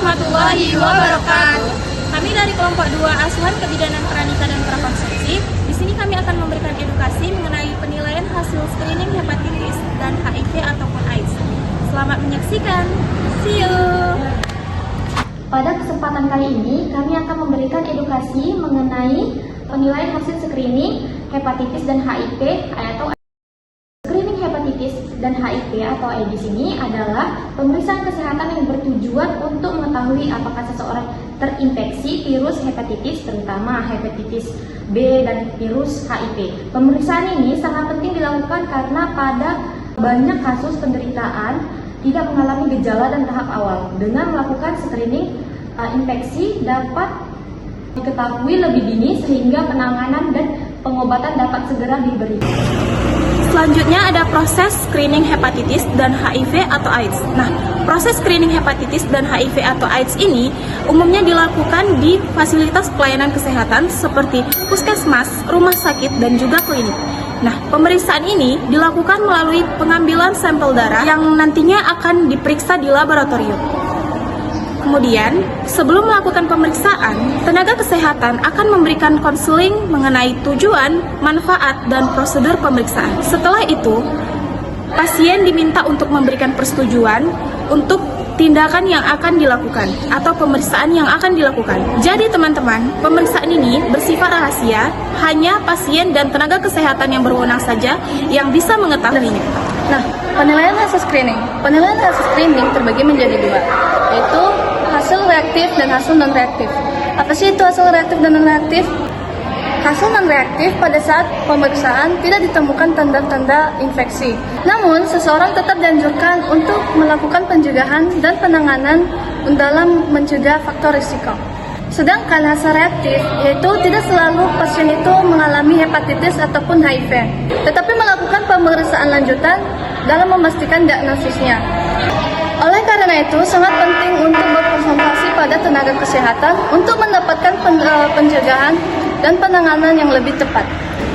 warahmatullahi wabarakatuh. Kami dari kelompok 2 Asuhan Kebidanan Pranikah dan Prakonsepsi. Di sini kami akan memberikan edukasi mengenai penilaian hasil screening hepatitis dan HIV ataupun AIDS. Selamat menyaksikan. See you. Pada kesempatan kali ini, kami akan memberikan edukasi mengenai penilaian hasil screening hepatitis dan HIV atau screening hepatitis dan HIV atau AIDS ini adalah pemeriksaan kesehatan yang bertujuan untuk mengetahui apakah seseorang terinfeksi virus hepatitis, terutama hepatitis B dan virus HIV. Pemeriksaan ini sangat penting dilakukan karena pada banyak kasus penderitaan tidak mengalami gejala dan tahap awal. Dengan melakukan screening, infeksi dapat diketahui lebih dini sehingga penanganan dan pengobatan dapat segera diberi. Selanjutnya ada proses screening hepatitis dan HIV atau AIDS. Nah, proses screening hepatitis dan HIV atau AIDS ini umumnya dilakukan di fasilitas pelayanan kesehatan seperti puskesmas, rumah sakit, dan juga klinik. Nah, pemeriksaan ini dilakukan melalui pengambilan sampel darah yang nantinya akan diperiksa di laboratorium. Kemudian, sebelum melakukan pemeriksaan, tenaga kesehatan akan memberikan konseling mengenai tujuan, manfaat, dan prosedur pemeriksaan. Setelah itu, pasien diminta untuk memberikan persetujuan untuk tindakan yang akan dilakukan atau pemeriksaan yang akan dilakukan. Jadi teman-teman, pemeriksaan ini bersifat rahasia, hanya pasien dan tenaga kesehatan yang berwenang saja yang bisa mengetahuinya. Nah, penilaian hasil screening. Penilaian hasil screening terbagi menjadi dua, yaitu hasil reaktif dan hasil non-reaktif. Apa sih itu hasil reaktif dan non-reaktif? Hasil non-reaktif pada saat pemeriksaan tidak ditemukan tanda-tanda infeksi. Namun, seseorang tetap dianjurkan untuk melakukan pencegahan dan penanganan dalam mencegah faktor risiko. Sedangkan hasil reaktif, yaitu tidak selalu pasien itu mengalami hepatitis ataupun HIV, tetapi melakukan pemeriksaan lanjutan dalam memastikan diagnosisnya. Oleh karena itu, sangat penting untuk berkonsultasi pada tenaga kesehatan untuk mendapatkan pencegahan dan penanganan yang lebih tepat.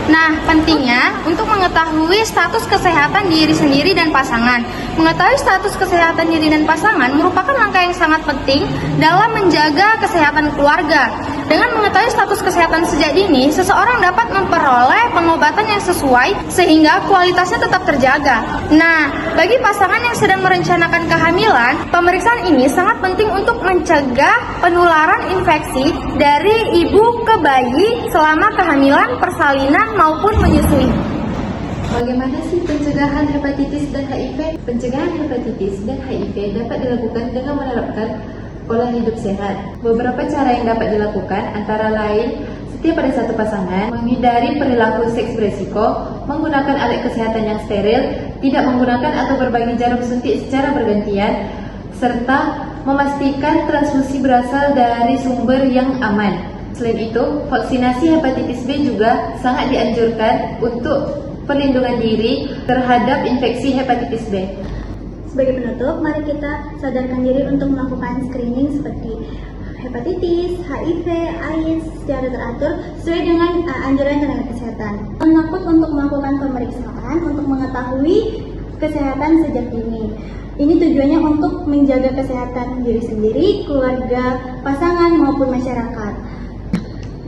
Nah, pentingnya untuk mengetahui status kesehatan diri sendiri dan pasangan. Mengetahui status kesehatan diri dan pasangan merupakan langkah yang sangat penting dalam menjaga kesehatan keluarga. Dengan mengetahui status kesehatan sejak dini, seseorang dapat memperoleh pengobatan yang sesuai sehingga kualitasnya tetap terjaga. Nah, bagi pasangan yang sedang merencanakan kehamilan, pemeriksaan ini sangat penting untuk mencegah penularan infeksi dari ibu ke bayi selama kehamilan, persalinan, maupun menyusui. Bagaimana sih pencegahan hepatitis dan HIV? Pencegahan hepatitis dan HIV dapat dilakukan dengan menerapkan pola hidup sehat. Beberapa cara yang dapat dilakukan antara lain setiap ada satu pasangan menghindari perilaku seks beresiko, menggunakan alat kesehatan yang steril, tidak menggunakan atau berbagi jarum suntik secara bergantian, serta memastikan transfusi berasal dari sumber yang aman. Selain itu, vaksinasi hepatitis B juga sangat dianjurkan untuk perlindungan diri terhadap infeksi hepatitis B. Sebagai penutup, mari kita sadarkan diri untuk melakukan screening seperti hepatitis, HIV, AIDS secara teratur sesuai dengan anjuran tenaga kesehatan. Jangan takut untuk melakukan pemeriksaan untuk mengetahui kesehatan sejak dini. Ini tujuannya untuk menjaga kesehatan diri sendiri, keluarga, pasangan maupun masyarakat.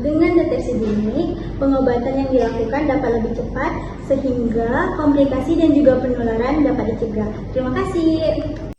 Dengan deteksi dini, pengobatan yang dilakukan dapat lebih cepat sehingga komplikasi dan juga penularan dapat dicegah. Terima kasih.